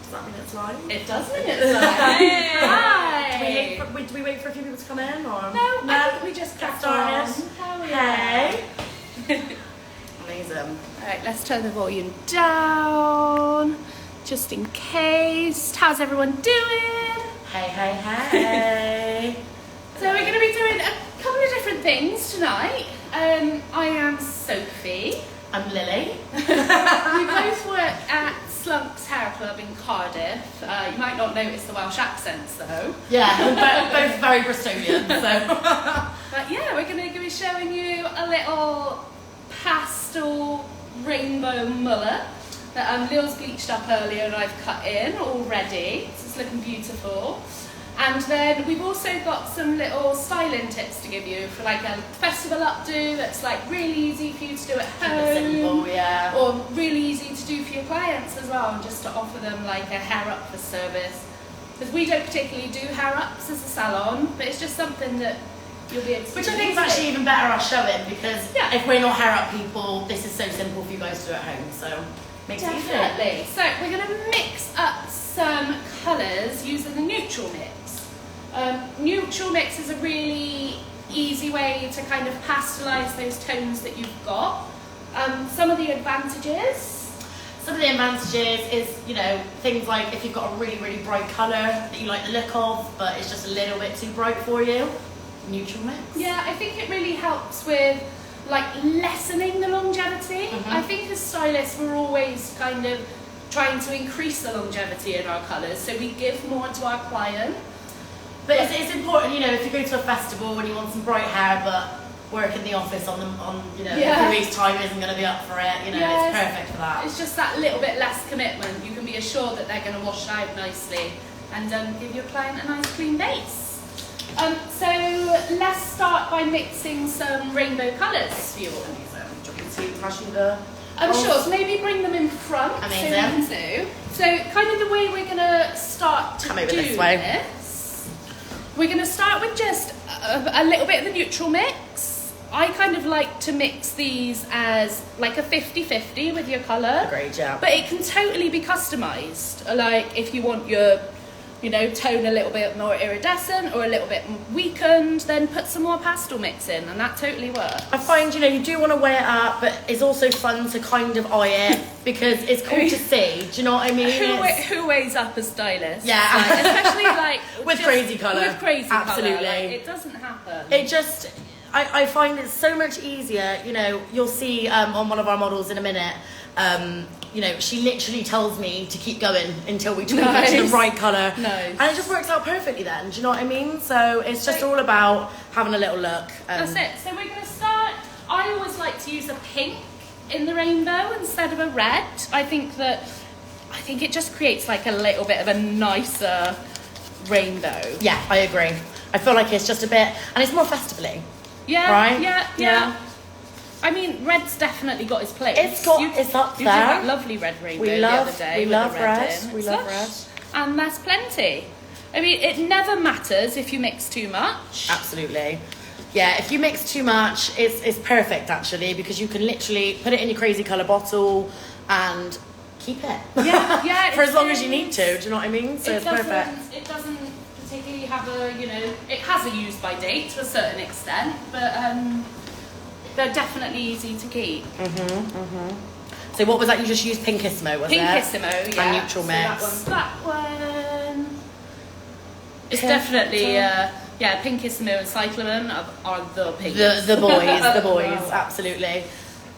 Does that mean it's live? It does mean it's live. Hey. Hi. Do we wait for a few people to come in, or No, I think we just get crack started. on. Hey. Amazing. All right, let's turn the volume down, just in case. How's everyone doing? Hey, hey, hey. So we're going to be doing a couple of different things tonight. I am Sophie. I'm Lily. We both work at Slunk's Hair Club in Cardiff. You might not notice the Welsh accents though. Yeah, both very Bristolian. So. But yeah, we're going to be showing you a little pastel rainbow mullet that Lil's bleached up earlier and I've cut in already. So it's looking beautiful. And then we've also got some little styling tips to give you for like a festival updo that's like really easy for you to do at home. Simple, yeah. Or really easy to do for your clients as well, and just to offer them like a hair up for service. Because we don't particularly do hair ups as a salon, but it's just something that you'll be able to Which do. I think is actually even better us showing, because if we're not hair up people, this is so simple for you guys to do at home, so makes it easy. Definitely. So we're going to mix up some colours using the neutral mix. Neutral mix is a really easy way to kind of pastelise those tones that you've got. Some of the advantages is, you know, things like if you've got a really, really bright colour that you like the look of, but it's just a little bit too bright for you, neutral mix. Yeah, I think it really helps with like lessening the longevity. I think as stylists we're always kind of trying to increase the longevity in our colours, so we give more to our client. But it's important, you know, if you go to a festival and you want some bright hair, but work in the office on you know, a few weeks' time isn't going to be up for it, you know, it's perfect for that. It's just that little bit less commitment. You can be assured that they're going to wash out nicely and give your client a nice clean base. So let's start by mixing some rainbow colours for you all. Sure, so maybe bring them in front. Amazing. So we can do. So kind of the way we're going to start to do this, we're going to start with just a little bit of the neutral mix. I kind of like to mix these as like a 50-50 with your colour. Agreed, yeah. But it can totally be customised. Like if you want your, you know, tone a little bit more iridescent or a little bit weakened, then put some more pastel mix in, and that totally works. I find, you know, you do want to weigh it up, but it's also fun to kind of eye it because it's cool to see. Do you know what I mean? Who weighs up as stylists? Yeah. Like, especially like with crazy colour. With crazy absolutely. Colour. Like, it doesn't happen. It just, I find it so much easier. You know, you'll see on one of our models in a minute. You know, she literally tells me to keep going until we tweak it to the right colour. Nice. And it just works out perfectly then, do you know what I mean? So it's just all about having a little look. That's it. So we're going to start, I always like to use a pink in the rainbow instead of a red. I think it just creates like a little bit of a nicer rainbow. Yeah, I agree. I feel like it's just a bit, and it's more festively. Yeah, right? Yeah. I mean, red's definitely got its place. It's up there. You did that lovely red rainbow the other day. We love red. In. We It's love lush. red. And that's plenty. I mean, it never matters if you mix too much. Absolutely. Yeah, if you mix too much, it's perfect actually, because you can literally put it in your crazy colour bottle and keep it. Yeah. For as long as you need to, do you know what I mean? So it's perfect. It doesn't particularly have a, you know, it has a use by date to a certain extent, but they're definitely easy to keep. So what was that? You just used Pinkissimo, was it? Pinkissimo, yeah. And neutral so mix. That one. It's definitely, Pinkissimo and Cyclamen are the pinks. The boys, absolutely.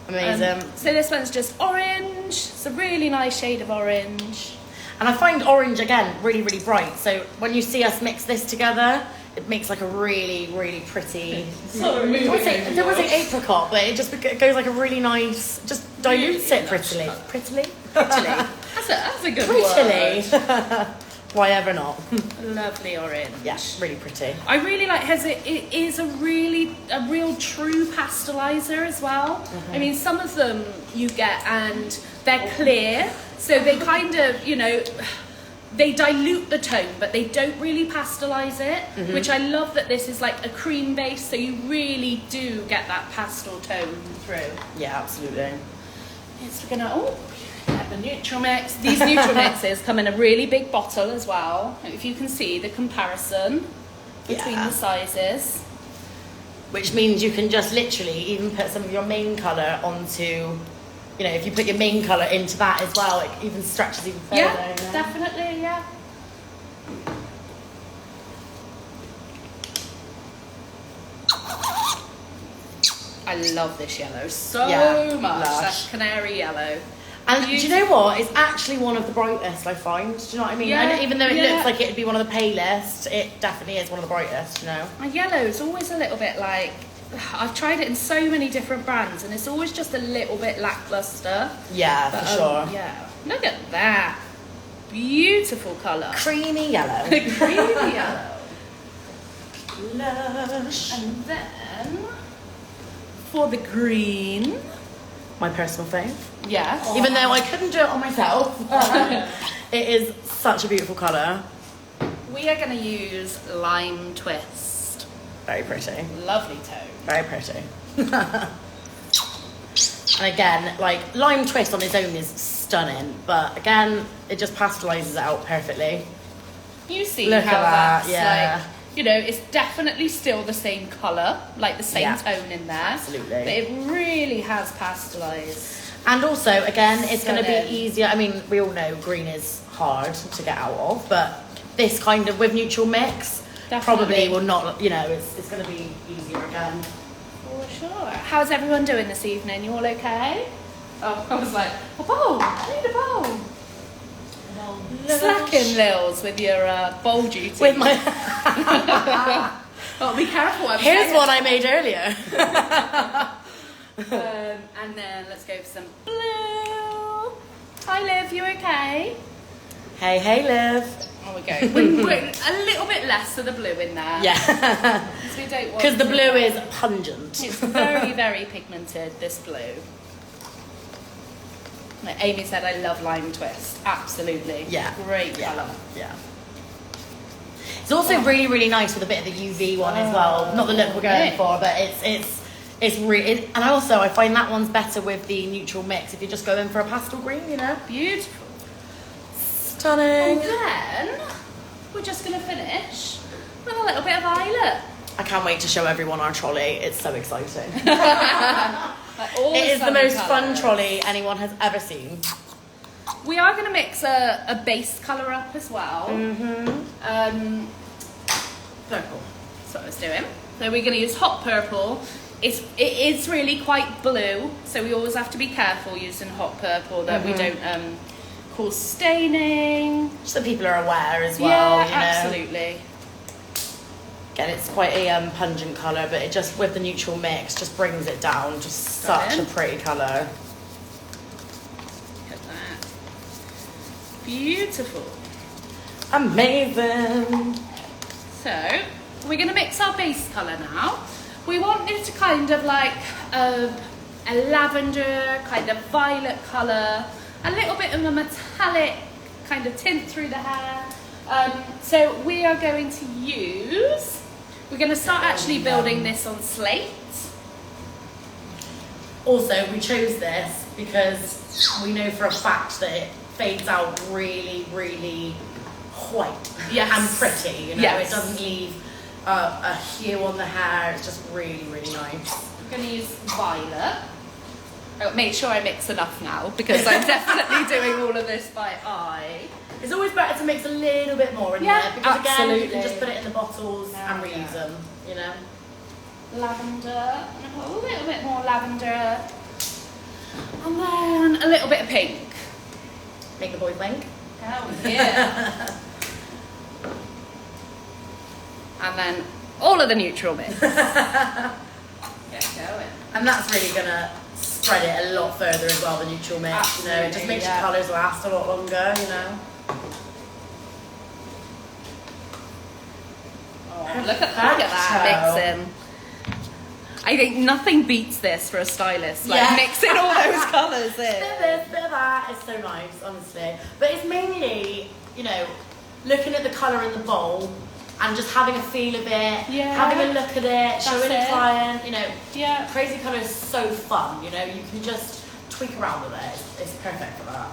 Amazing. So this one's just orange. It's a really nice shade of orange. And I find orange, again, really, really bright. So when you see us mix this together, it makes like a really, really pretty... There was an apricot, but it just goes like a really nice... Just dilutes it prettily. Prettily? That's a good prettily. word. Why ever not? Lovely orange. Yeah, really pretty. I really like it is a real true pastelizer as well. I mean, some of them you get and they're clear, so they kind of, you know, they dilute the tone, but they don't really pastelize it, which I love that this is like a cream base, so you really do get that pastel tone through. Yeah, absolutely. It's gonna, the neutral mix. These neutral mixes come in a really big bottle as well. If you can see the comparison between the sizes. Which means you can just literally even put some of your main colour onto, you know, if you put your main colour into that as well, it even stretches even further. Yeah, you know? definitely, yeah. I love this yellow so much. Lush. That canary yellow. And do you know what? It's actually one of the brightest, I find. Do you know what I mean? Yeah, And even though it yeah. looks like it'd be one of the palest, it definitely is one of the brightest, you know? My yellow is always a little bit like, I've tried it in so many different brands and it's always just a little bit lackluster. Yeah, But, for sure. Yeah. Look at that. Beautiful colour. Creamy yellow. Creamy yellow. Lush. And then for the green. My personal fave. Yes. Even though I couldn't do it on myself. It is such a beautiful colour. We are going to use Lime Twist. Very pretty. Lovely tone. Very pretty. And again, like, Lime Twist on its own is stunning. But again, it just pastelises it out perfectly. You see Look how at that, that's yeah. like, you know, it's definitely still the same colour, like the same Yeah. tone in there. Absolutely. But it really has pastelised. And also, again, it's going to be Stunning. easier. I mean, we all know green is hard to get out of, but this kind of with neutral mix Definitely. probably will not, you know, it's going to be easier again. For sure. How's everyone doing this evening? You all okay? Oh, I was like, a bowl. I need a bowl. Slacking, Lils, with your bowl duty. With my... Oh, be careful. I'm Here's saying- one I made earlier. And then let's go for some blue. Hi, Liv. You okay? Hey, hey, Liv. Oh, we go. We're a little bit less of the blue in there. Yeah. Because we don't want. Because the to- blue is pungent. It's very, very pigmented. This blue. Like Amy said, I love Lime Twist. Absolutely. Yeah. Great Yeah. colour. Yeah. It's also really, really nice with a bit of the UV one as well. Not the look we're going yeah. for, but it's really. And also, I find that one's better with the neutral mix if you're just going for a pastel green, you know. Beautiful. Stunning. And then we're just going to finish with a little bit of violet. I can't wait to show everyone our trolley. It's so exciting. Like all It is the sunny most fun colours. trolley anyone has ever seen. We are going to mix a base colour up as well. Mm-hmm. Purple. That's what I was doing. So we're going to use hot purple. It is really quite blue, so we always have to be careful using hot purple that we don't cause staining. Just so people are aware as well, yeah, you know. absolutely. Again, it's quite a pungent colour, but it just, with the neutral mix, just brings it down. Just such a Stunning. pretty colour. Look at that. Beautiful. Amazing. So we're going to mix our base colour now. We want it to kind of like a lavender, kind of violet colour, a little bit of a metallic kind of tint through the hair. So we are going to use, we're going to start actually building this on slate. Also, we chose this because we know for a fact that it fades out really, really white Yes. and pretty. You know, Yes. it doesn't leave a hue on the hair. It's just really, really nice. I'm going to use violet. I'll make sure I mix enough now because I'm definitely doing all of this by eye. It's always better to mix a little bit more in Yeah, there because again, you absolutely. can just put it in the bottles Yeah, and reuse yeah. them. You know. Lavender, I'm gonna put a little bit more lavender, and then a little bit of pink. Make the boys blink. Oh yeah. And then all of the neutral mix. Get going. And that's really gonna spread it a lot further as well, the neutral mix. You know, it just Absolutely, makes yeah. your colours last a lot longer, you know. Oh, look at that mixing. I think nothing beats this for a stylist, like Yeah. mixing all those colours Bit of in. this, bit of that. It's so nice, honestly. But it's mainly, you know, looking at the colour in the bowl and just having a feel of it, Yeah. having a look at it, showing it. a client, you know. Yeah. Crazy colour is so fun, you know. You can just tweak around with it. It's perfect for that.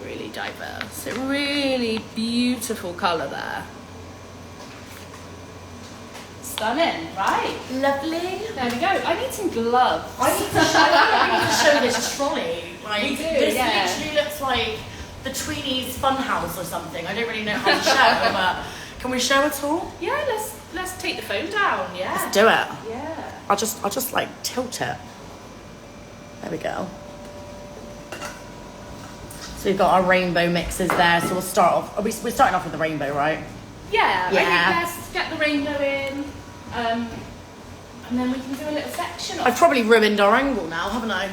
Really diverse. So really beautiful colour there. Stunning, right? Lovely. There we go. I need some gloves. I need to show this trolley. Like, We do, this yeah. literally looks like the Tweenies Funhouse or something. I don't really know how to show, but can we show at all? Yeah, let's take the phone down. Yeah. Let's do it. Yeah. I'll just like tilt it. There we go. So we've got our rainbow mixes there. So we'll start off. We're starting off with the rainbow, right? Yeah. Yeah. I think let's get the rainbow in, and then we can do a little section. I've probably ruined our angle now, haven't I?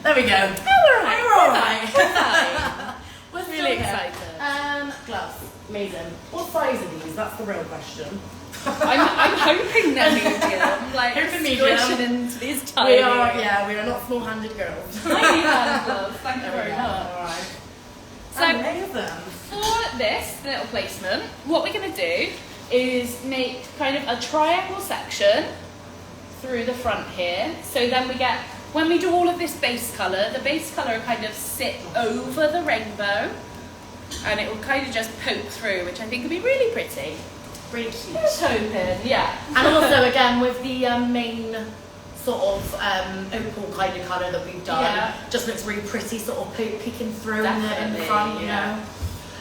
There we go. We're all right. We're Really still here. excited. Gloves. Amazing. What size are these? That's the real question. I'm hoping they're medium. Like Hoping medium. squishing into these tiny. We are not small-handed girls. Tiny hand gloves. Thank you very much. Alright. So Amazing. for this little placement, what we're going to do is make kind of a triangle section through the front here. So then we get, when we do all of this base colour, the base colour will kind of sit over the rainbow and it will kind of just poke through, which I think will be really pretty. Really cute. Just hoping, yeah. And also, again, with the main sort of opal kind of colour that we've done, Yeah. just looks really pretty, sort of peeking through in the Definitely, front, you yeah.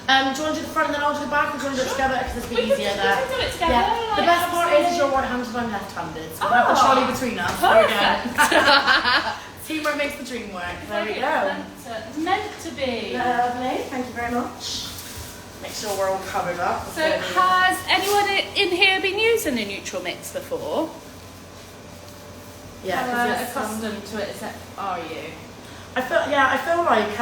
know. Do you want to do the front and then I'll do the back, or do you want to do it together? Because it's a bit We can easier do there. it together, Yeah. like, The best part is absolutely. you're right-handed and I'm left-handed. So Oh, we'll have the trolley between us. There we Perfect. go. Teamwork makes the dream work. There we go. Meant to be. Lovely. Thank you very much. Make sure we're all covered up. So has anyone in here been using a neutral mix before? Yeah, because it's accustomed to it, are you? I feel like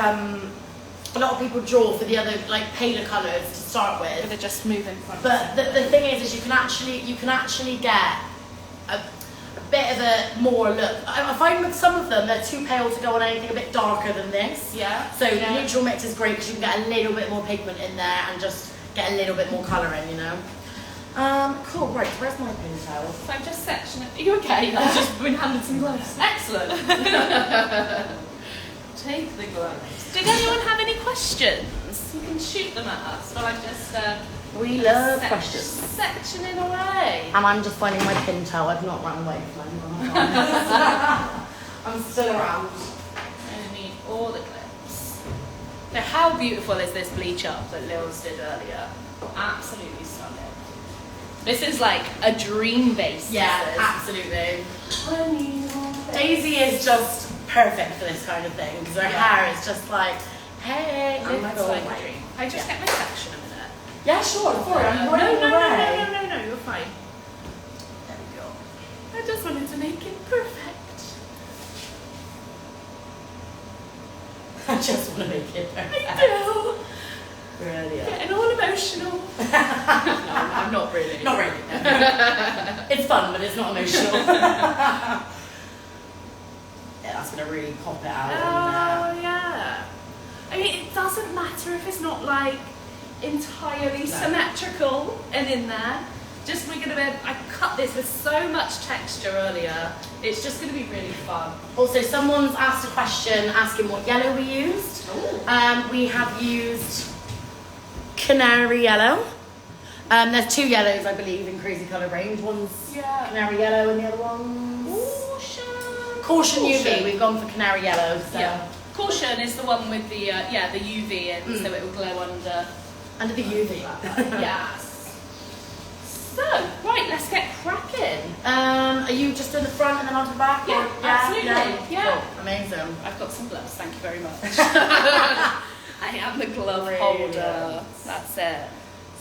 a lot of people draw for the other like paler colours to start with. They're just moving front. But the thing is you can actually get a bit of a more look. I find with some of them they're too pale to go on anything a bit darker than this. Yeah. So Yeah. the neutral mix is great because you can get a little bit more pigment in there and just get a little bit more colour in, you know. Cool. Right. Where's my pin towel? So I'm just sectioning. Are you okay? I've just been handed some gloves. Excellent. Take the gloves. Did anyone have any questions? You can shoot them at us while I'm just We love questions. sectioning away. And I'm just finding my pin towel. I've not run away from anyone. I'm still around. I need all the clips. Now, how beautiful is this bleach up that Lils did earlier? Absolutely stunning. This is like a dream base. Yeah, this is. absolutely. Daisy is just perfect for this kind of thing because her hair is just like, hey, I'm It's going like a away. dream. I just get my section a minute. Yeah, sure. Sorry, I'm No, running no, away. no, you're fine. There we go. I just wanted to make it perfect. I just want to make it perfect. I do. Brilliant. Getting all emotional. No, I'm not really. Not really. It's fun, but it's not emotional. Yeah, that's gonna really pop it out. Oh, yeah. I mean, it doesn't matter if it's not like entirely symmetrical and in there. Just we're gonna be. I cut this with so much texture earlier. It's just gonna be really fun. Also, someone's asked a question asking what yellow we used. Ooh. We have used canary yellow. There's two yellows, I believe, in Crazy Colour range. One's Yeah. canary yellow and the other one's Caution UV. We've gone for canary yellow. So. Yeah. Caution is the one with the the UV in, so it will glow under. Under the UV. Yes. So, right, let's get cracking. Are you just doing the front and then onto the back? Yeah, or? absolutely. Yeah. Cool. Amazing. I've got some gloves, thank you very much. I am the glove holder. That's it.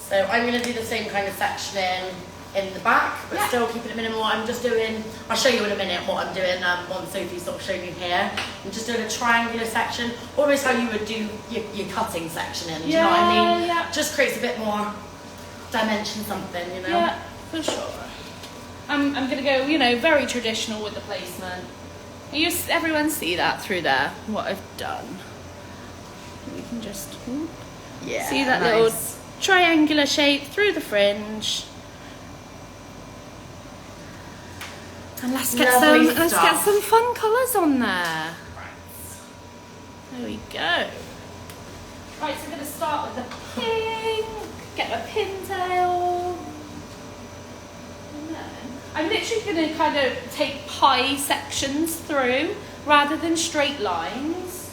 So I'm going to do the same kind of sectioning in the back, but still keeping it minimal. I'm just doing, I'll show you in a minute what I'm doing once Sophie's sort of shown you here. I'm just doing a triangular section, almost how you would do your cutting sectioning, do you know what I mean? Yeah. Just creates a bit more dimension something, you know? Yeah, for sure. I'm going to go, very traditional with the placement. Everyone see that through there, what I've done. We can just Yeah, see that nice. little triangular shape through the fringe. And let's get Lovely stuff. some fun colours on there. There we go. Right, so I'm going to start with the pink, get my pintail. And then I'm literally going to kind of take pie sections through rather than straight lines.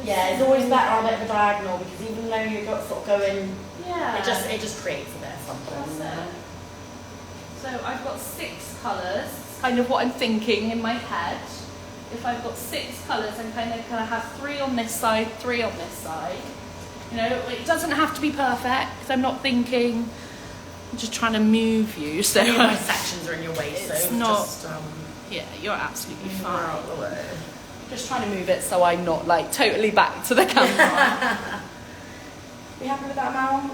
Yeah, it's always better on a bit of a diagonal because even though you're sort of going, Yeah. it just creates a bit of something. That's it. So I've got 6 colours. It's kind of what I'm thinking in my head. If I've got 6 colours, I'm kind of going to have 3 on this side, 3 on this side. You know, it doesn't have to be perfect. I'm not thinking, I'm just trying to move you. So Any of my sections are in your way, so it's not. just, Yeah, you're absolutely move fine. out the way. Just trying to move it so I'm not like totally back to the camera. You happy with that amount?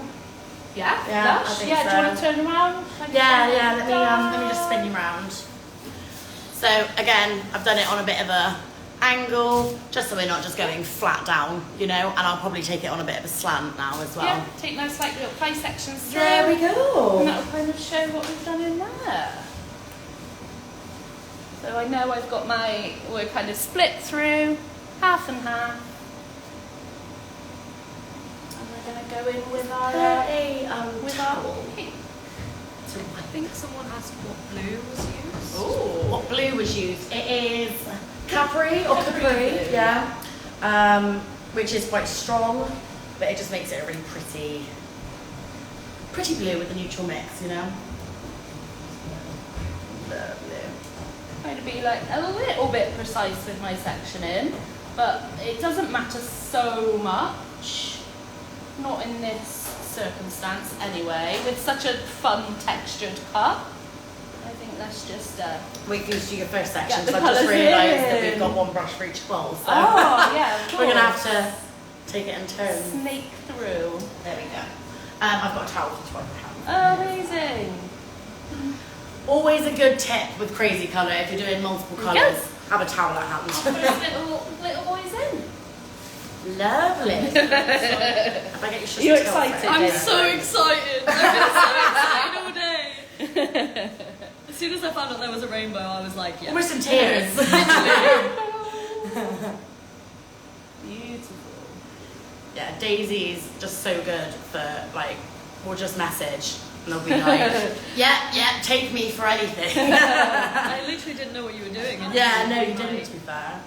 Yeah, Yeah, lush. I think Yeah, so. do you want to turn around? Yeah, let me just spin you round. So again, I've done it on a bit of a angle, just so we're not just going flat down, you know, and I'll probably take it on a bit of a slant now as well. Yeah, take nice like little pie sections through. There we go. And that'll kind of show what we've done in there. So I know I've got we're kind of split through, half and half. And we're going to go in with our towel. pink. So I think someone asked what blue was used. Ooh, what blue was used? It is Capri or Capri Capri, blue. yeah. Which is quite strong, but it just makes it a really pretty blue with the neutral mix, you know. Lovely. Trying to be like a little bit precise with my sectioning, but it doesn't matter so much. Not in this circumstance anyway, with such a fun textured cup. I think that's just Wait for you to do your first section, Get the because I've just colours realised that in. we've got one brush for each bowl, so oh yeah, of we're going to course. have to take it in turns. Snake through. There we go. I've got a towel for trying to Oh, amazing. Always a good tip with crazy colour, if you're doing multiple There we colours, have a towel at hand. Put those little boys in. Lovely. If I get your You're tail excited? set, I'm yeah. so excited. I've been so excited all day. As soon as I found out there was a rainbow, I was like, yeah. Almost in tears. Beautiful. Yeah, Daisy's just so good for like, we'll just message and they'll be like, yeah, take me for anything. I literally didn't know what you were doing. Yeah, no, you didn't, to be fair.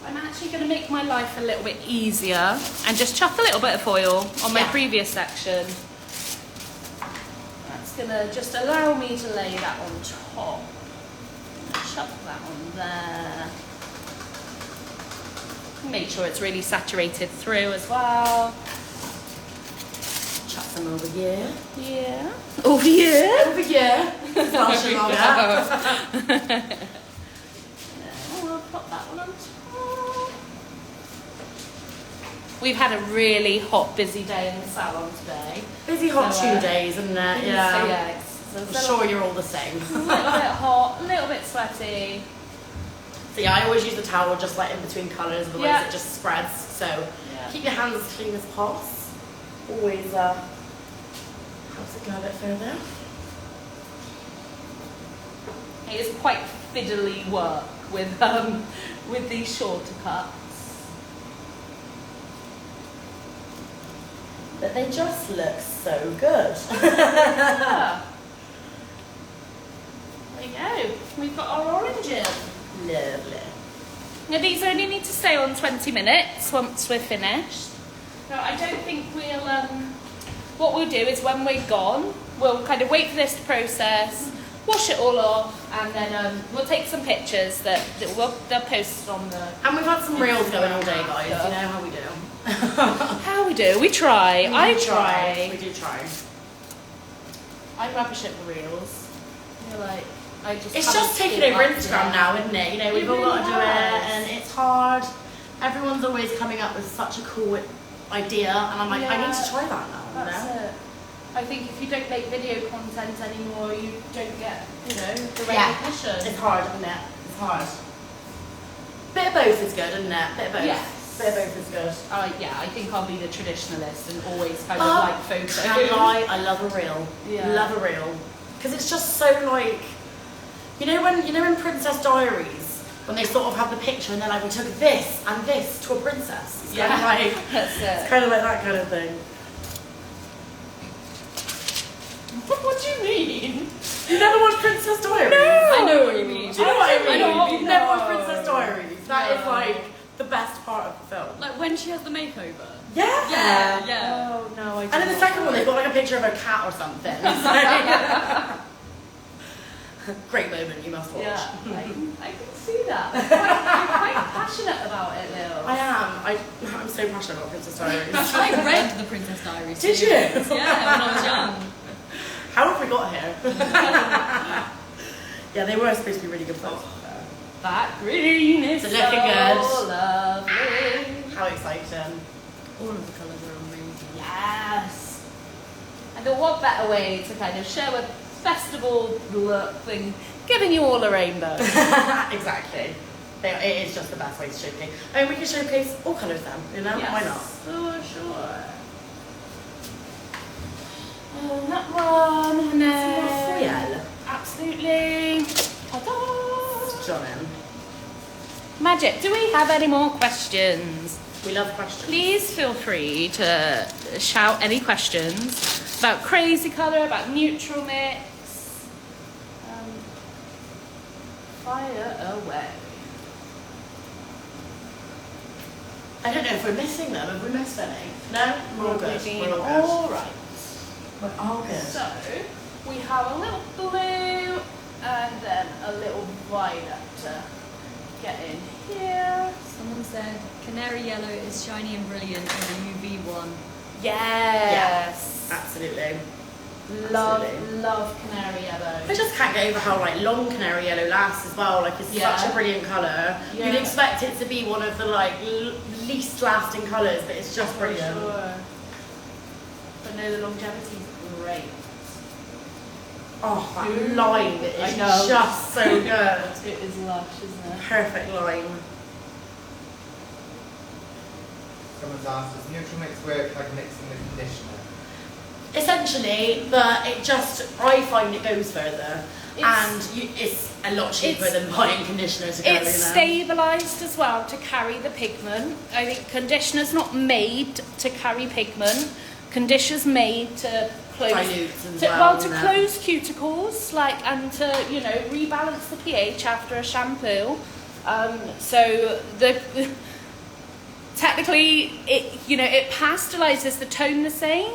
I'm actually going to make my life a little bit easier and just chuck a little bit of foil on my Yeah. previous section. That's going to just allow me to lay that on top. Chuck that on there. Make sure it's really saturated through as well. Chuck them over here. Yeah. Oh yeah. Over here. Flashing on that. I'll pop that one on top. We've had a really hot, busy day in the salon today. Busy hot So, 2 days, isn't it? So, Yeah. yeah, it's I'm a little, sure you're all the same. a little bit hot, a little bit sweaty. So yeah, I always use the towel just like in between colours, otherwise Yeah. it just spreads. So Yeah. keep your hands as clean as pops. Always helps it go a bit further. It is quite fiddly work with these shorter cuts. But they just look so good. Yeah. There you go. We've got our oranges. Lovely. Now these only need to stay on 20 minutes once we're finished. Now I don't think we'll, what we'll do is when we're gone, we'll kind of wait for this to process, wash it all off, and then we'll take some pictures that they'll post on the... And we've had some reels going all day, guys. You know how we do. How we do? We try. I try. We do try. I'm rubbish at the reels. You're like, I just. It's haven't just taken thought over up Instagram yet. now, isn't it? You know, we've all really got to do it, has. and it's hard. Everyone's always coming up with such a cool idea, and I'm like, I need to try that now. That's You know? it. I think if you don't make video content anymore, you don't get, the Yeah. recognition. It's hard, isn't it? It's hard. Bit of both is good, isn't it? Bit of both. Yes. Bit of both is good. Yeah, I think I'll be the traditionalist and always kind Oh, of like photos. Can't lie, I love a reel. Yeah. Love a reel. Because it's just so like, you know in Princess Diaries, when they sort of have the picture and they're like, we took this and this to a princess. It's kind of like, That's it. it's kind of like that kind of thing. What do you mean? You never watched Princess Diaries? No! I know what you mean. Do you know what I mean? I know what you You've mean. never watched Princess Diaries. That is No. like the best part of the film. Like when she has the makeover. Yeah. Yeah. Oh no, I And in the second one, they've got like a picture of a cat or something. Great moment, you must watch. Yeah, I can see that. You're quite passionate about it, Lil. I am. I'm so passionate about Princess Diaries. I read the Princess Diaries. Did too. you? Yeah, when I was young. How have we got here? Yeah, they were supposed to be really good films. That green is It's so looking good. lovely. How exciting. All of the colours are amazing. Yes. I thought, what better way to kind of show a festival look than giving you all a rainbow? Exactly. It is just the best way to showcase. I mean, we can showcase all colours then, you know? Yes, Why not? for sure. That one, and then Foil. absolutely. Ta-da! Stunning. Magic. Do we have any more questions? We love questions. Please feel free to shout any questions about crazy colour, about neutral mix. Fire away. I don't know if we're missing them. Have we missed any? No? We're all good. We're all good. All right. We're all good. So we have a little blue and then a little violet to get in here. Someone said canary yellow is shiny and brilliant in the UV one. Yes. Absolutely. Love, Absolutely. love canary yellow. I just can't get over how like long canary yellow lasts as well. Like it's Yeah. such a brilliant colour. Yeah. You'd expect it to be one of the like least lasting colours, but it's just brilliant. Sure. But no, the longevity is great. Oh, that lime is I know. just so good. It is lush, isn't it? Perfect lime. Someone's asked, does neutral mix work like mixing the conditioner? Essentially, but it just, I find it goes further. It's a lot cheaper it's- than buying conditioner to go, It's you know. stabilised as well to carry the pigment. I think conditioner's not made to carry pigment. Conditioner's made to close, Dilutes as to, well, to you know. close cuticles, like, and to rebalance the pH after a shampoo. So technically, it pasteurizes the tone the same,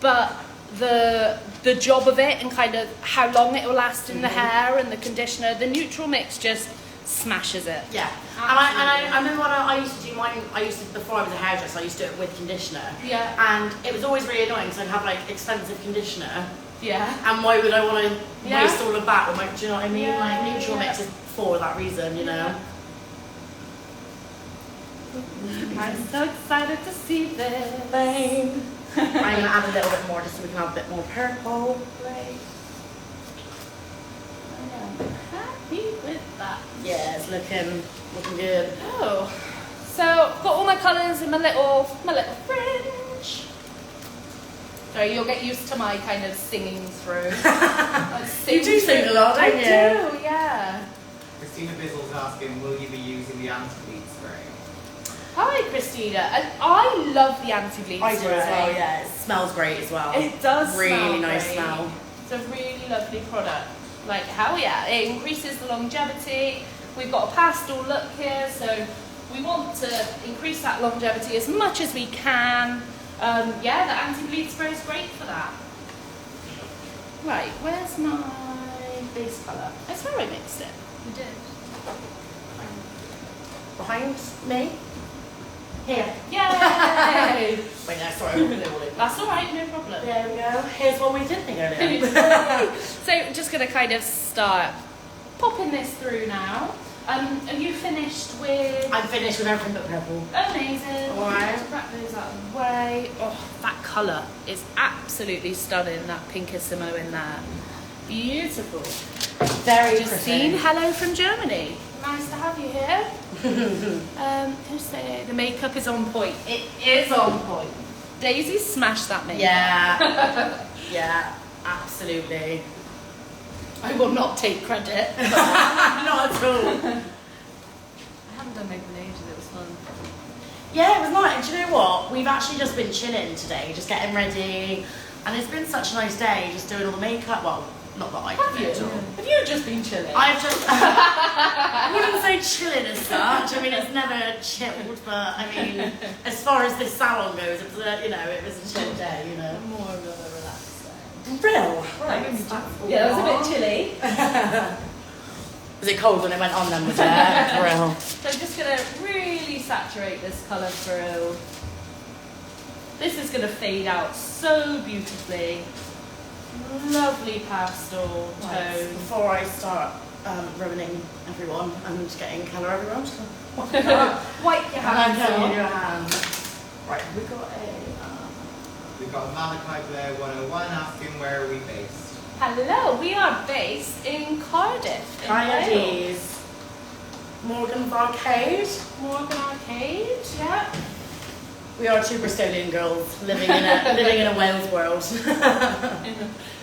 but the job of it and kind of how long it will last in the hair and the conditioner, the neutral mix just smashes it. Yeah, and I remember when I used to do mine, before I was a hairdresser, I used to do it with conditioner. Yeah. And it was always really annoying because I'd have like expensive conditioner, Yeah. and why would I want to Yeah. waste all of that? With do you know what I mean? Yeah, Like neutral yeah. mix is for that reason, you know. I'm so excited to see this. Same. I'm gonna add a little bit more just so we can have a bit more purple. Great. I am happy with that. Yeah, it's looking good. Oh, so got all my colours in my little fringe. Sorry, you'll get used to my kind of singing through. You do sing a lot, don't you? I do, yeah. Christina Bizzle's asking, will you be using the anti-bleed spray? Hi, Christina. And I love the anti-bleed I do spray. as well, yeah. It smells great as well. It does Really smell nice great. smell. It's a really lovely product. Like, hell yeah. It increases the longevity. We've got a pastel look here, so we want to increase that longevity as much as we can. Yeah, the anti-bleed spray is great for that. Right, where's my base colour? I swear I mixed it. We did. Behind me? Here. Yay! Wait, no, sorry, I'm gonna all over. That's alright, no problem. There we go. Here's one we didn't think earlier. So I'm just going to kind of start popping this through now. Are you finished with... I'm finished with everything but purple. Amazing. Alright. Just wrap those out of the way. Oh, that colour is absolutely stunning, that pinkissimo in there. Beautiful. Very Just pretty. seen hello from Germany. Nice to have you here. Just say the makeup is on point. It is on point. Daisy smashed that makeup. Yeah. Yeah, absolutely. I will not take credit. Not at all. haven't done makeup in ages, it was fun. Yeah, it was nice. And do you know what? We've actually just been chilling today, just getting ready. And it's been such a nice day, just doing all the makeup. Well, not that I can do it all. Have you just been chilling? I've just, I wouldn't say chilling as such. I mean, it's never chilled, but I mean, as far as this salon goes, it was it was a chill day, you know. More of a relaxed day. Real. Right. Yeah, it was a bit chilly. Was it cold when it went on then, was it? Real. So I'm just going to really saturate this colour through. This is going to fade out so beautifully. Lovely pastel tone. Before I start ruining everyone and getting colour everywhere, I'm just going Wipe your hands to your off. hands. Right, We've got Malachi Blair 101 asking where are we based. Hello, we are based in Cardiff, in Wales. Coyotes. Morgan's Arcade. Morgan Arcade, yeah. We are two Bristolian girls living in a Wales world.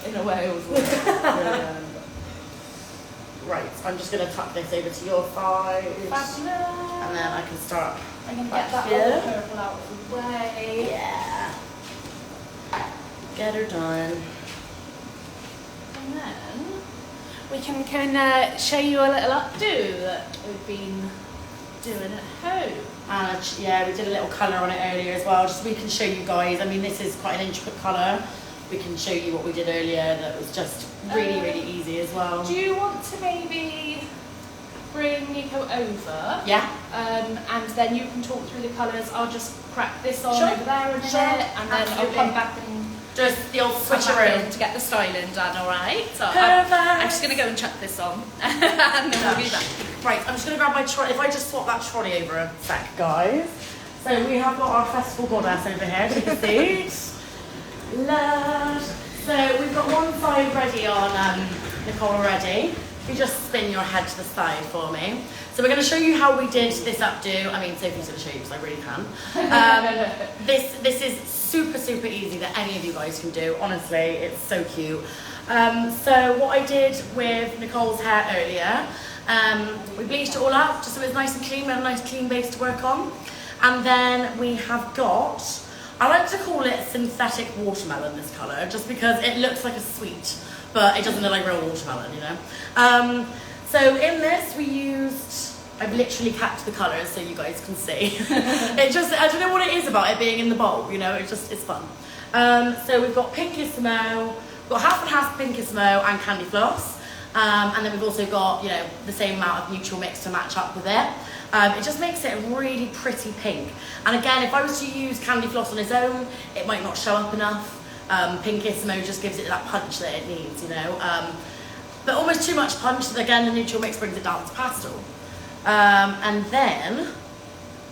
In a Wales world. Right, I'm just going to tuck this over to your thighs. Fabulous. And then I can start. I'm going to back get that here. other purple out of the way. Yeah. Get her done. And then we can kind of show you a little updo that we've been doing at home. And yeah, we did a little colour on it earlier as well, just so we can show you guys. I mean, this is quite an intricate colour. We can show you what we did earlier that was just really, really easy as well. Do you want to maybe bring Nico over? Yeah. And then you can talk through the colours. I'll just crack this on Sure. over there in a minute, Sure. and then Absolutely. I'll come back and Just the old come back switcheroo. in to get the styling done, alright? So Perfect. I'm just going to go and chuck this on, and then we'll be back. Right, I'm just going to grab my trolley. If I just swap that trolley over a sec, guys. So we have got our festival goddess over here, take a seat. Lush. So we've got one side ready on Nicole already. If you just spin your head to the side for me. So we're going to show you how we did this updo. I mean, Sophie's going to show you because I really can. This is super, super easy that any of you guys can do. Honestly, it's so cute. So what I did with Nicole's hair earlier, we bleached it all up just so it was nice and clean. We had a nice clean base to work on. And then we have got, I like to call it synthetic watermelon, this colour, just because it looks like a sweet, but it doesn't look like real watermelon, you know. So in this we used, I've literally capped the colours so you guys can see. It just, I don't know what it is about it being in the bowl, you know, it's fun. So we've got Pinkissimo, we've got half and half Pinkissimo and Candy Floss. And then we've also got, you know, the same amount of neutral mix to match up with it. It just makes it a really pretty pink. And again, if I was to use Candy Floss on its own, it might not show up enough. Pinkissimo just gives it that punch that it needs, you know. But almost too much punch, so again, the neutral mix brings it down to pastel. And then,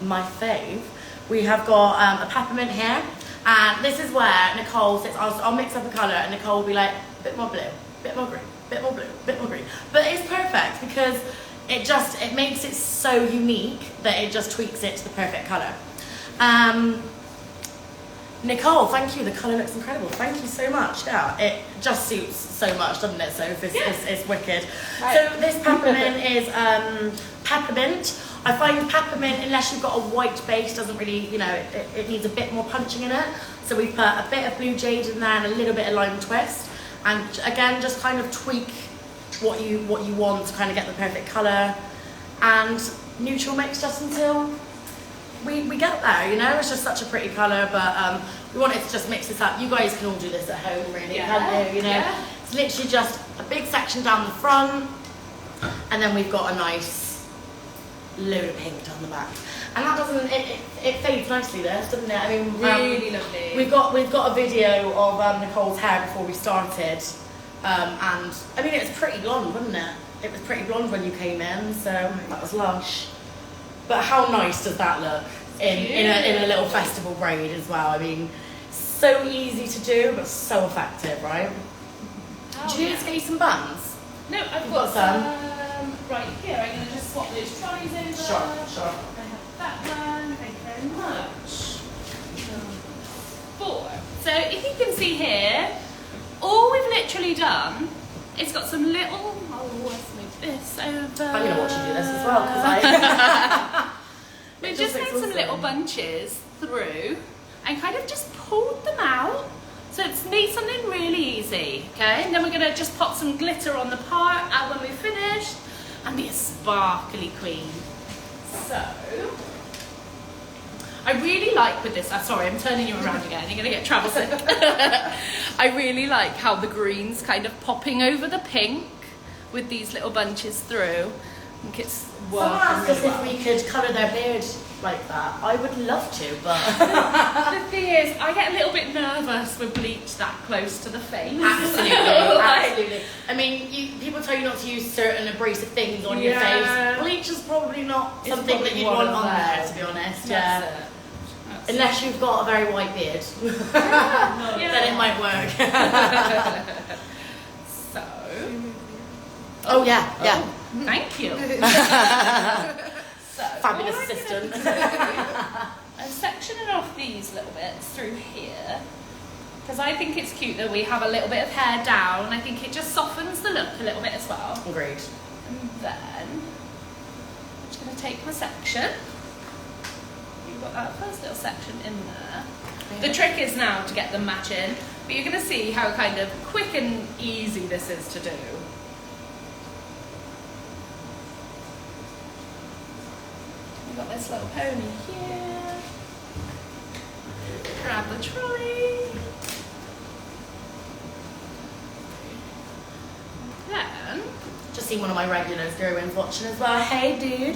my fave, we have got a peppermint here. And this is where Nicole says, I'll mix up a colour, and Nicole will be like, a bit more blue, a bit more green, a bit more blue, a bit more green. But it's perfect because it makes it so unique that it just tweaks it to the perfect colour. Nicole, thank you. The colour looks incredible. Thank you so much. Yeah, it just suits so much, doesn't it? So it's wicked. Right. So this peppermint is peppermint. I find peppermint, unless you've got a white base, doesn't really, you know, it needs a bit more punching in it. So we put a bit of blue jade in there and a little bit of lime twist. And again, just kind of tweak what you want to kind of get the perfect colour. And neutral mix just until we get there, you know. It's just such a pretty colour, but we wanted to just mix this up. You guys can all do this at home, really, can't you? You know, yeah. It's literally just a big section down the front, and then we've got a nice load of pink down the back. And that doesn't, it fades nicely, this, doesn't it? I mean, Really lovely. We've got a video of Nicole's hair before we started, and I mean, it was pretty blonde, wasn't it? It was pretty blonde when you came in, so that was lush. But how nice does that look in a little festival braid as well? I mean, so easy to do, but so effective, right? Oh, Do you need to get you some buns? No, I've You've got got some? some right here. I'm going to just swap those trolleys over. Sure. I have that one. Thank you very much. 4. So if you can see here, all we've literally done is got some little, let's move this over. I'm going to watch you do this as well, because We just made some little bunches through and kind of just pulled them out. So it's made something really easy, okay? And then we're gonna just pop some glitter on the part out when we've finished and be a sparkly queen. So, I really like with this, sorry, I'm turning you around again, you're gonna get travel sick. I really like how the green's kind of popping over the pink with these little bunches through. I think it's someone asked working us really well. if we could colour their beard like that. I would love to, but The thing is, I get a little bit nervous with bleach that close to the face. absolutely, absolutely. I mean, people tell you not to use certain abrasive things on your face. Bleach is probably not It's something probably that you'd one want of on there, them. to be honest. That's Yeah. it. That's Unless you've got a very white beard, then it might work. So, Oh yeah, yeah. thank you. So, Fabulous all I'm assistant. gonna do, I'm sectioning off these little bits through here because I think it's cute that we have a little bit of hair down. I think it just softens the look a little bit as well. Agreed. And then I'm just going to take my section. You've got that first little section in there. The trick is now to get them matching, but you're going to see how kind of quick and easy this is to do. We've got this little pony here. Grab the trolley. Then Just seen one of my regulars, Gerwin's watching as well. Hey, dude.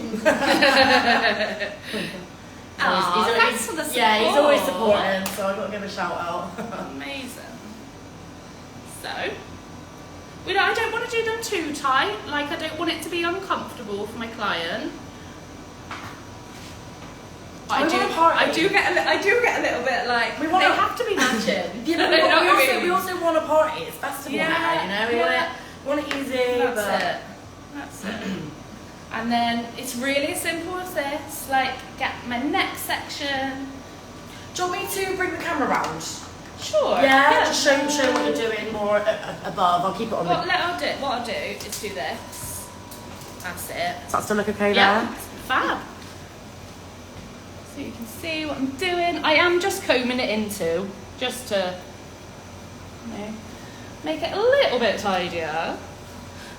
Aw, thanks for the support. Yeah, he's always supporting, so I've got to give a shout out. Amazing. So, I don't want to do them too tight. Like, I don't want it to be uncomfortable for my client. But I do get a little bit like We want they to- have to be matching. You know, You know what I mean? we also want a party. It's festival Yeah, now, you know? We want it easy, That's but... it. That's it. And then it's really simple as this. Like, get my neck section. Do you want me to bring the camera round? Sure. Yeah, just show what you're doing more above. I'll keep it on What the... I'll do is do this. That's it. Does that still look okay Yeah, there? fab. So you can see what I'm doing. I am just combing it into, just to, make it a little bit tidier.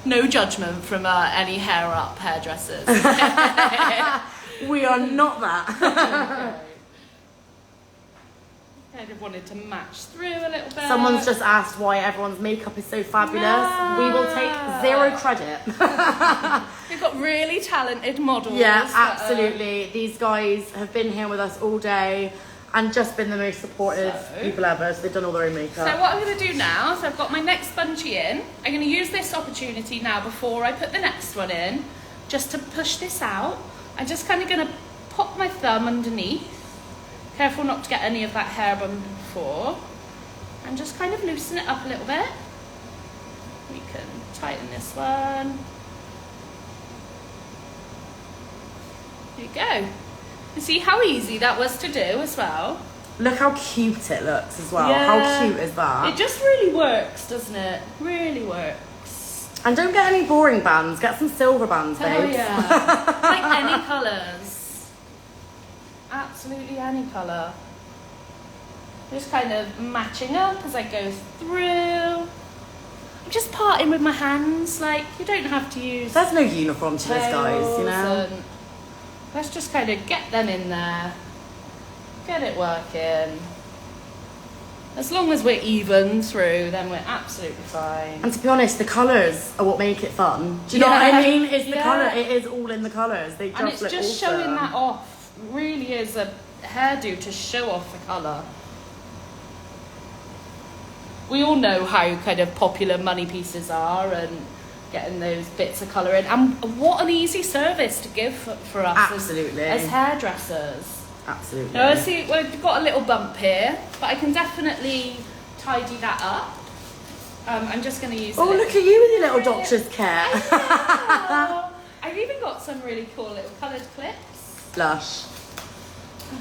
No judgment from any hair up hairdressers. We are not that. Kind of wanted to match through a little bit. Someone's just asked why everyone's makeup is so fabulous. No. We will take 0 credit. We've got really talented models. Yeah, that, absolutely. These guys have been here with us all day and just been the most supportive So- people ever. So they've done all their own So makeup. what I'm going to do now, so I've got my next bungee in. I'm going to use this opportunity now before I put the next one in, just to push this out. I'm just kind of going to pop my thumb underneath. Careful not to get any of that hair bump before. And just kind of loosen it up a little bit. We can tighten this one. There you go. You see how easy that was to do as well? Look how cute it looks as well. Yeah. How cute is that? It just really works, doesn't it? Really works. And don't get any boring bands. Get some silver bands, Oh babes. yeah. Like any colours. Absolutely any colour. Just kind of matching up as I go through. I'm just parting with my hands, like you don't have to use There's no uniform to this, guys, you know? tails and- Let's just kind of get them in there. Get it working. As long as we're even through, then we're absolutely fine. And to be honest, the colours are what make it fun. Do you know what I Yeah. mean? It's the Yeah. colour. It is all in the colours. They just And it's look just awesome. showing that off. Really is a hairdo to show off the colour. We all know how kind of popular money pieces are and getting those bits of colour in. And what an easy service to give for us Absolutely. as hairdressers. Absolutely. Now I see we've got a little bump here, but I can definitely tidy that up. I'm just going to use. Oh, look at you with your little doctor's kit. I've even got some really cool little coloured clips. Lush.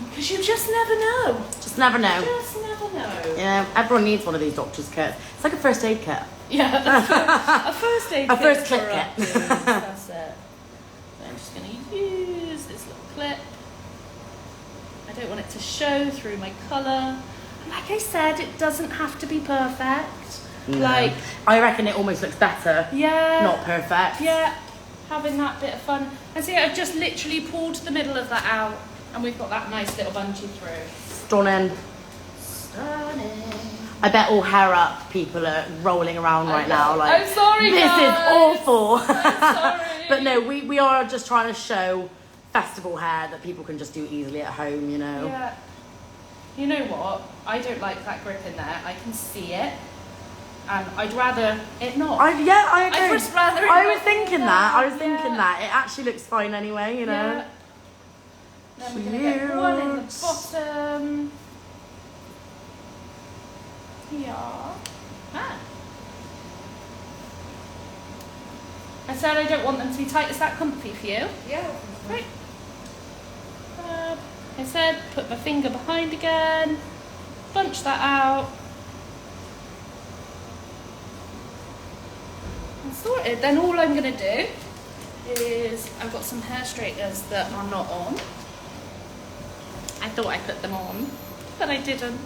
Because you just never know. Just never know. Just never know. Yeah, everyone needs one of these doctor's kits. It's like a first aid kit. Yeah, a first aid A kit. first for clip our kit. kids, That's it. So I'm just going to use this little clip. I don't want it to show through my colour. Like I said, it doesn't have to be perfect. No. Like, I reckon it almost looks better. yeah. Not perfect. Yeah, having that bit of fun. And see, I've just literally pulled the middle of that out, and we've got that nice little bungee through. Stunning. Stunning. I bet all hair up people are rolling around right now. Like, I'm sorry, this guys. is awful. I'm sorry. But no, we are just trying to show festival hair that people can just do easily at home, you know. Yeah. You know what? I don't like that grip in there. I can see it, and I'd rather it not. I agree. I'd just rather it I not was thinking be that. I there. was thinking Yeah. that. It actually looks fine anyway, you know. Yeah. Then we're gonna get one in the bottom. Yeah. Ah. I said I don't want them to be tight. Is that comfy for you? Yeah. Right. I said put my finger behind again. Bunch that out. And sorted. Then all I'm going to do is I've got some hair straighteners that are not on. I thought I put them on, but I didn't.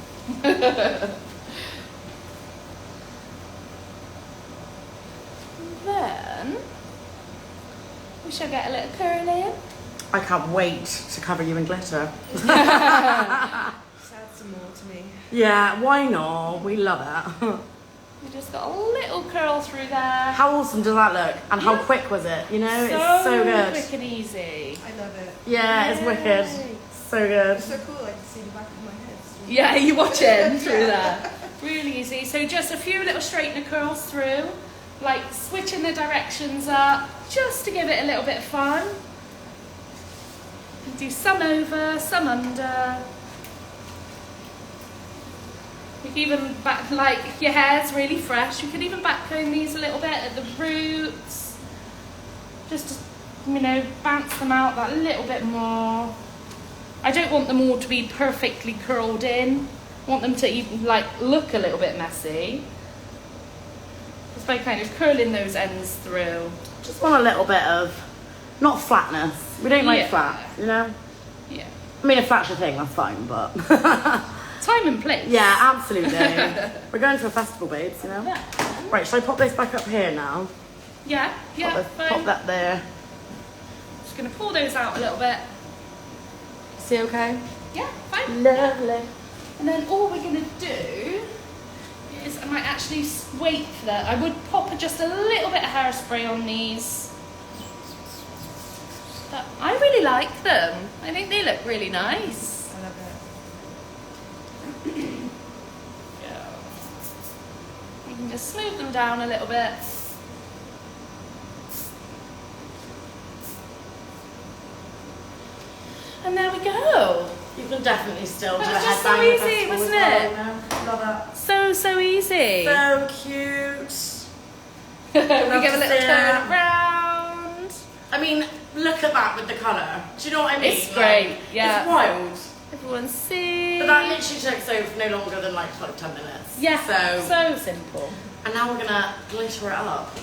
Then we shall get a little curl in. I can't wait to cover you in glitter. Just add some more to me. Yeah, why not? We love it. We just got a little curl through there. How awesome does that look? And how Yeah. quick was it? You know, it's so good. Quick and easy. I love it. Yeah, it's wicked. So good. It's so cool. I can see the back of my head. Yeah, you watching through there. Really easy. So just a few little straightener curls through, like switching the directions up, just to give it a little bit of fun. And do some over, some under. You can even back, like your hair's really fresh, you can even backcomb these a little bit at the roots. Just to, you know, bounce them out that little bit more. I don't want them all to be perfectly curled in. I want them to even like look a little bit messy. Just by kind of curling those ends through. Just want a little bit of, not flatness. We don't like Yeah. flat, you know? Yeah. I mean, if that's your thing, that's fine, but... Time and place. yeah, absolutely. We're going to a festival, babes, you know? Yeah. Right, should I pop this back up here now? Yeah, yeah, Pop fine. that there. Just gonna pull those out a little bit. See okay? Yeah, fine. Lovely. And then all we're gonna do is I might actually wait for that. I would pop just a little bit of hairspray on these. But I really like them. I think they look really nice. I love it. Yeah. You can just smooth them down a little bit. And there we go. You can definitely still do That a was just headbang so at the easy, festival wasn't as it? well, you know? Love So easy. it. So cute. We Love give a to little see turn it. around. I mean, look at that with the colour. Do you know what I mean? It's great, yeah. It's wild. Everyone see. But that literally takes over no longer than like 10 minutes. Yeah, So, so simple. and now we're gonna glitter it up.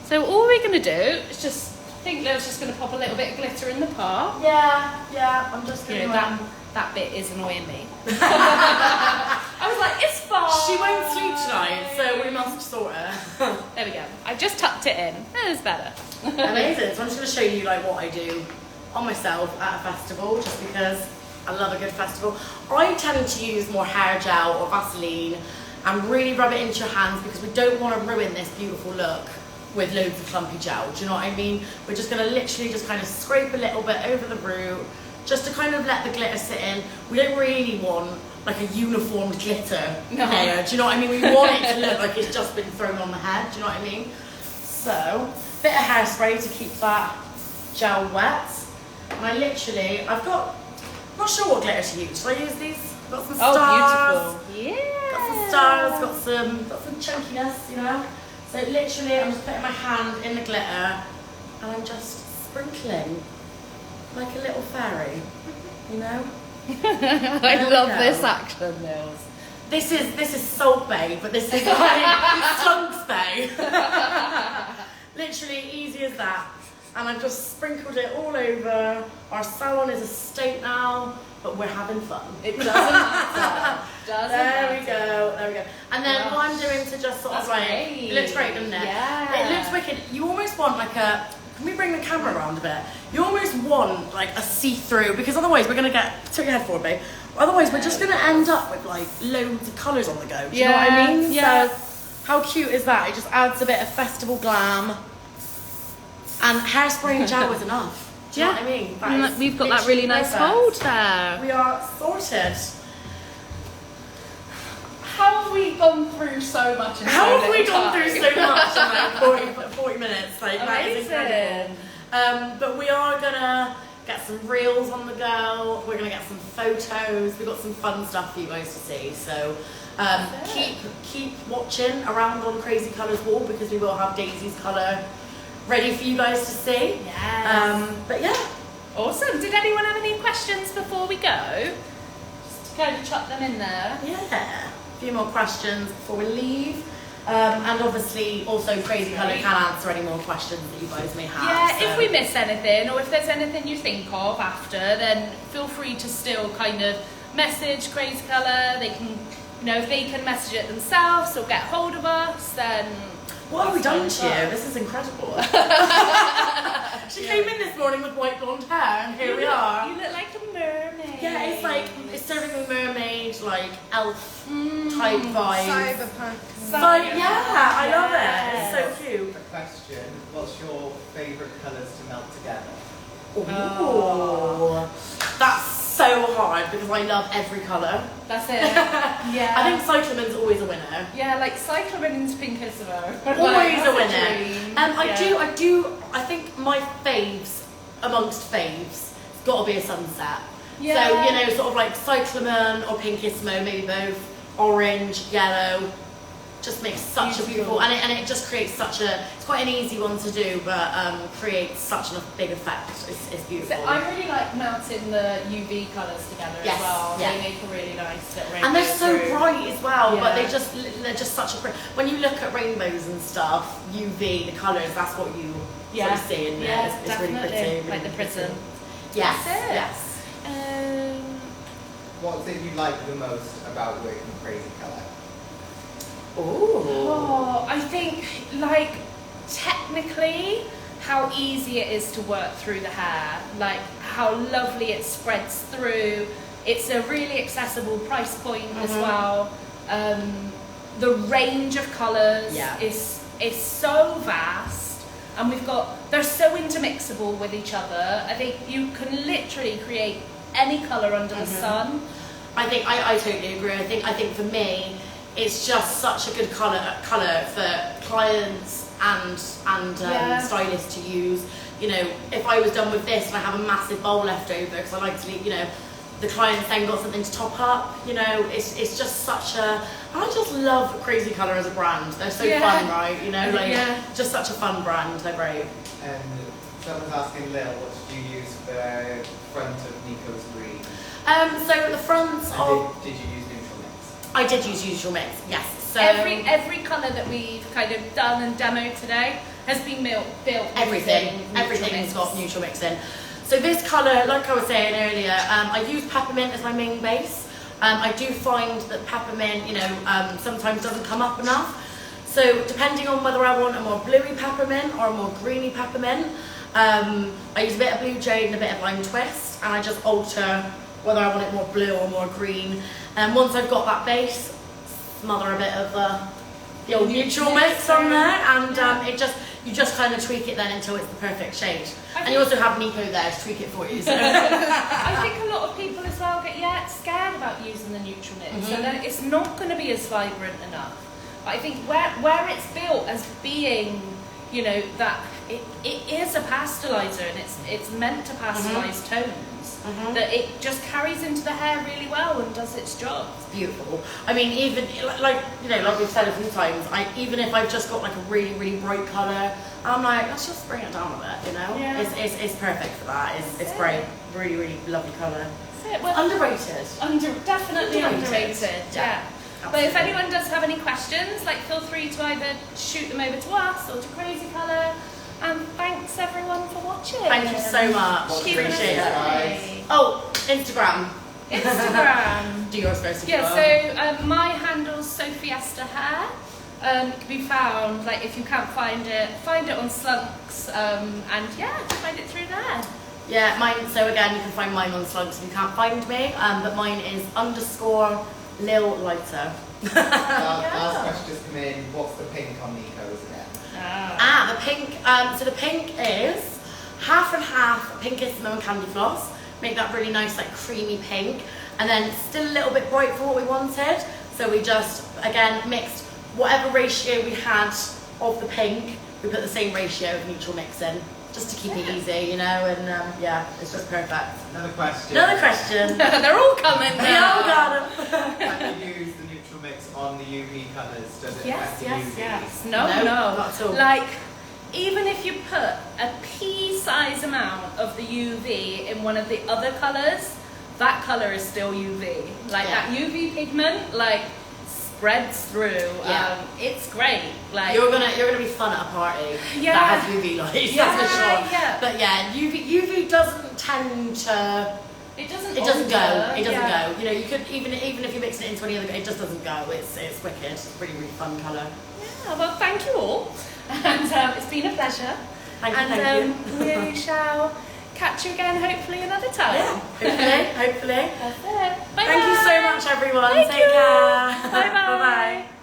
So all we're going to do is just, I think Leo's just going to pop a little bit of glitter in the part. Yeah, I'm just You gonna... know, that bit is annoying me. I was like, it's fine. She won't sleep tonight, so we must sort her. There we go. I just tucked it in. That is better. Amazing. So I'm just going to show you like what I do on myself at a festival, just because I love a good festival. I tend to use more hair gel or Vaseline and really rub it into your hands because we don't want to ruin this beautiful look with loads of clumpy gel. Do you know what I mean? We're just going to literally just kind of scrape a little bit over the root just to kind of let the glitter sit in. We don't really want like a uniformed glitter layer. Do you know what I mean? We want it to look like it's just been thrown on the head. Do you know what I mean? So, bit of hairspray to keep that gel wet. And I literally, I'm not sure what glitter to use. Should I use these? Got some stars. Oh, beautiful. Yeah. Got some stars, got some chunkiness, you know. So literally, I'm just putting my hand in the glitter and I'm just sprinkling like a little fairy, you know. I love this action, Nils. This is Salt Bay, but this is like Slunks Bay. Literally easy as that. And I've just sprinkled it all over. Our salon is a state now, but we're having fun. It doesn't matter. There we go. And then what I'm doing to just sort of like, it looks great, doesn't it? Yeah. It looks wicked. You almost want like a, can we bring the camera around a bit? You almost want like a see-through, because otherwise we're gonna get, turn your head forward, babe. Otherwise we're just gonna end up with like loads of colours on the go. Do you know what I mean? Yeah. So how cute is that? It just adds a bit of festival glam. And hairspray and gel was enough. Do you know what I mean? And we've got that really nice fold there. We are sorted. How have we gone through so much in so How have we little gone time? through so much in like 40 minutes? Like, that is incredible. But we are gonna get some reels on the go. We're gonna get some photos. We've got some fun stuff for you guys to see. So keep watching around on Crazy Colours Wall, because we will have Daisy's colour ready for you guys to see. Yes. But yeah. Awesome. Did anyone have any questions before we go? Just to kind of chuck them in there. Yeah. A few more questions before we leave. And obviously also Crazy Colour can answer any more questions that you guys may have. Yeah, so. if we miss anything, or if there's anything you think of after, then feel free to still kind of message Crazy Colour. They can, you know, if they can message it themselves or get hold of us, then What have we done to you? This is incredible. She came in this morning with white blonde hair, and here we are. You look like a mermaid. Yeah, it's like, it's serving a mermaid, like elf type vibe. Cyberpunk. Yeah, I love it. It's so cute. A question, what's your favourite colours to melt together? Ooh. That's so hard, because I love every colour. That's it. Yeah. I think cyclamen's always a winner. Yeah, like cyclamen and pink is Always a winner. I think my faves amongst faves, it's got to be a sunset. Yeah. So, you know, sort of like cyclamen or pinkissimo, maybe both, orange, yellow, just makes such a beautiful, and it just creates such a, it's quite an easy one to do, but creates such a big effect. It's beautiful. So I really like melting the UV colours together as well. Yeah. They make a really nice little rainbow. And they're so through. bright as well, but Yeah. they're just such a pretty, when you look at rainbows and stuff, UV, the colours, that's what you sort of see in there. Yeah, It's really definitely. pretty. Really Like the pretty. prism. Yes, That's it. yes. What's it you like the most about working with Crazy Colour? Ooh. Oh, I think like technically how easy it is to work through the hair, like how lovely it spreads through. It's a really accessible price point as well. The range of colours is so vast, and they're so intermixable with each other. I think you can literally create any colour under the sun. I think I totally agree. I think for me, it's just such a good colour for clients and stylists to use. You know, if I was done with this and I have a massive bowl left over, because I like to leave, you know, the clients then got something to top up. You know, it's just such a, I just love Crazy Colour as a brand. They're so fun, right? You know, like just such a fun brand. They're great. And someone's asking Lil, what did you use for the front of Nico's green? So the fronts of, Did you use neutral mix? I did use Usual Mix, yes. So Every colour that we've kind of done and demoed today has been built. Everything's got neutral mix in. So this colour, like I was saying earlier, I use peppermint as my main base. I do find that peppermint, you know, sometimes doesn't come up enough. So depending on whether I want a more bluey peppermint or a more greeny peppermint, I use a bit of blue jade and a bit of lime twist, and I just alter whether I want it more blue or more green. And once I've got that base, smother a bit of the old neutral mix on there, and you just kind of tweak it then until it's the perfect shade. And you also have Nico there to tweak it for you. So. I think a lot of people as well get scared about using the neutral mix, so then it's not going to be as vibrant enough. But I think where it's built as being, you know, that it is a pastelizer, and it's meant to pastelize tones. That it just carries into the hair really well and does its job. It's beautiful. I mean, even like you know, like we've said a few times, even if I've just got like a really, really bright colour, I'm like, let's just bring it down a bit, you know? Yeah. It's perfect for that. It's great. Really, really lovely colour. That's it. Well, Underrated. definitely Underrated. underrated. Yeah. But if anyone does have any questions, like feel free to either shoot them over to us or to Crazy Colour. And thanks everyone for watching. Thank you so much. Keeping us Appreciate it. company. Oh, Instagram. Instagram. Do yours first. Yeah, so my handle's Sophie Esther Hair. It can be found, like if you can't find it on Slunks, and yeah, find it through there. Yeah, mine, so again, you can find mine on Slugs if you can't find me, but mine is _ Lil Lighter. Last question just come in. What's the pink on Nico's again? The pink, so the pink is half and half pink Issimo and Candy Floss. Make that really nice, like creamy pink. And then still a little bit bright for what we wanted. So we just, again, mixed whatever ratio we had of the pink, we put the same ratio of neutral mix in. Just to keep it easy, you know, and yeah, it's just perfect. Another question. They're all coming now. We all got them. Can you use the neutral mix on the UV colours? Does it affect the UV? Yes. No, No. not at all. Like, even if you put a pea-size amount of the UV in one of the other colours, that colour is still UV. Like that UV pigment, like spreads through. Yeah. It's great. Like You're gonna be fun at a party that has UV lights, Yeah, that's for sure. yeah. But yeah, UV doesn't tend to. it doesn't It doesn't alter, go. It doesn't yeah. go. You know, you could even if you mix it into any other, it just doesn't go. It's wicked. It's a really fun colour. Yeah, well, thank you all, and it's been a pleasure. Thank you. We shall catch you again, hopefully another time. Yeah, hopefully. That's it. Bye. Thank you so much, everyone. Thank Take you. care. Bye bye. Bye bye.